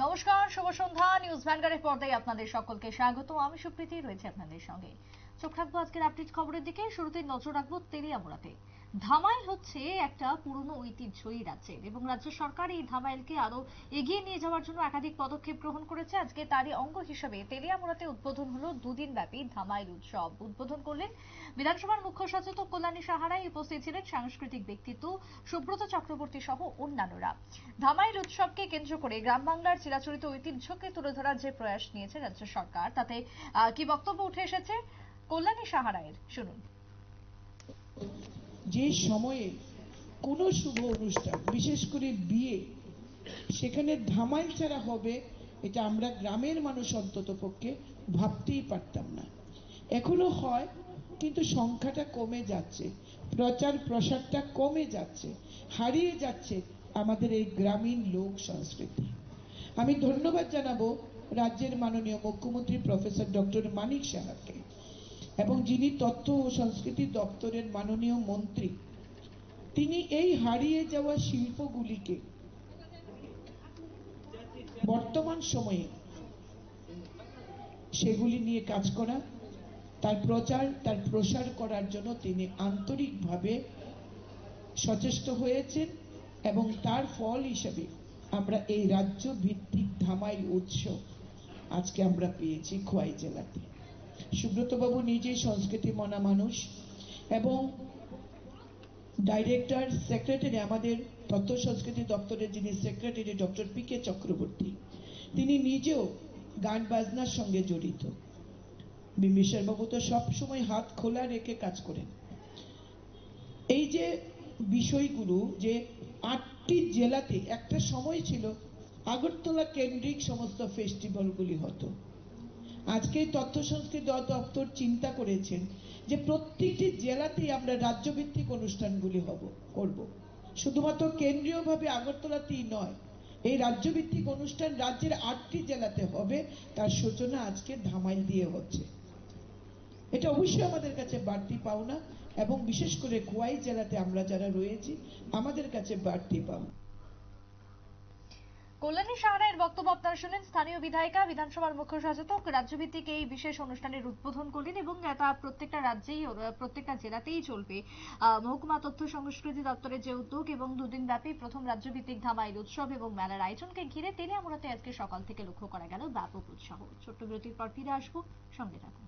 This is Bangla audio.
নমস্কার, শুভ সন্ধ্যা। নিউজ ভ্যানগার্ডের পর্দায় আপনাদের সকলকে স্বাগত। আমি সুপ্রীতি রয়েছে আপনাদের সঙ্গে। চোখ রাখবো আজকের আপডেট খবরের দিকে। শুরুতে নজর রাখবো তেলিয়ামুড়াতে। ধামাইল হচ্ছে একটা পুরনো ঐতিহ্যই রাজ্যের, এবং রাজ্য সরকার এই ধামাইলকে আরো এগিয়ে নিয়ে যাওয়ার জন্য একাধিক পদক্ষেপ গ্রহণ করেছে। আজকে তারই অঙ্গ হিসেবে তেলিয়ামুড়াতে উদ্বোধন হলো দুদিন ব্যাপী ধামাইল উৎসব। উদ্বোধন করলেন বিধানসভার মুখ্য সচেতক কল্যাণী সাহারাই। উপস্থিত ছিলেন সাংস্কৃতিক ব্যক্তিত্ব সুব্রত চক্রবর্তী সহ অন্যান্যরা। ধামাইল উৎসবকে কেন্দ্র করে গ্রাম বাংলার চিরাচরিত ঐতিহ্যকে তুলে ধরার যে প্রয়াস নিয়েছে রাজ্য সরকার, তাতে কি বক্তব্য উঠে এসেছে কল্যাণী সাহারায়ের, শুনুন। যে সময়ে কোনো শুভ অনুষ্ঠান, বিশেষ করে বিয়ে, সেখানে ধামাইল ছাড়া হবে এটা আমরা গ্রামের মানুষ অন্তত পক্ষে ভাবতেই পারতাম না। এখনো হয়, কিন্তু সংখ্যাটা কমে যাচ্ছে, প্রচার প্রসারটা কমে যাচ্ছে, হারিয়ে যাচ্ছে আমাদের এই গ্রামীণ লোক সংস্কৃতি। আমি ধন্যবাদ জানাবো রাজ্যের মাননীয় মুখ্যমন্ত্রী প্রফেসর ডক্টর মানিক সাহাকে এবং যিনি তথ্য ও সংস্কৃতি দপ্তরের মাননীয় মন্ত্রী। তিনি এই হারিয়ে যাওয়া শিল্পগুলিকে বর্তমান সময়ে সেগুলি নিয়ে কাজ করা, তার প্রচার তার প্রসার করার জন্য তিনি আন্তরিকভাবে সচেষ্ট হয়েছেন, এবং তার ফল হিসেবে আমরা এই রাজ্য ভিত্তিক ধামাইল উৎসব আজকে আমরা পেয়েছি খোয়াই জেলাতে। সুব্রতবাবু নিজেই সংস্কৃতি মনা মানুষ, এবং ডাইরেক্টর সেক্রেটারি, আমাদের তথ্য সংস্কৃতি দপ্তরের যিনি সেক্রেটারি ডক্টর পি.কে. চক্রবর্তী, তিনি নিজেও গান বাজনার সঙ্গে জড়িত। বিম্বিসার বাবু তো সবসময় হাত খোলা রেখে কাজ করেন। এই যে বিষয়গুলো, যে 8টি জেলাতে একটা সময় ছিল আগরতলা কেন্দ্রিক সমস্ত ফেস্টিভ্যালগুলি হতো। আজকে তথ্য সংস্কৃতি দপ্তর চিন্তা করেছেন যে প্রত্যেকটি জেলাতেই আমরা রাজ্যভিত্তিক অনুষ্ঠানগুলি করব। শুধুমাত্র কেন্দ্রীয়ভাবে আগরতলাতেই নয়, এই রাজ্যভিত্তিক অনুষ্ঠান রাজ্যের 8টি জেলাতে হবে। তার সূচনা আজকে ধামাইল দিয়ে হচ্ছে। এটা অবশ্যই আমাদের কাছে বাড়তি পাওনা, এবং বিশেষ করে খোয়াই জেলাতে আমরা যারা রয়েছি আমাদের কাছে বাড়তি পাওনা। কল্যাণী সাহারায়ের বক্তব্য আপনারা শুনলেন। স্থানীয় বিধায়িকা, বিধানসভার মুখ্য সচেতক রাজ্যভিত্তিক এই বিশেষ অনুষ্ঠানের উদ্বোধন করলেন, এবং তা প্রত্যেকটা রাজ্যেই, প্রত্যেকটা জেলাতেই চলবে। মহকুমা তথ্য সংস্কৃতি দপ্তরের যে উদ্যোগ, এবং দুদিন ব্যাপী প্রথম রাজ্যভিত্তিক ধামাইল উৎসব এবং মেলার আয়োজনকে ঘিরে তেলিয়ামুড়াতে আজকে সকাল থেকে লক্ষ্য করা গেল ব্যাপক উৎসাহ। ছোট্ট বিরতির পর ফিরে আসবো, সঙ্গে থাকুন।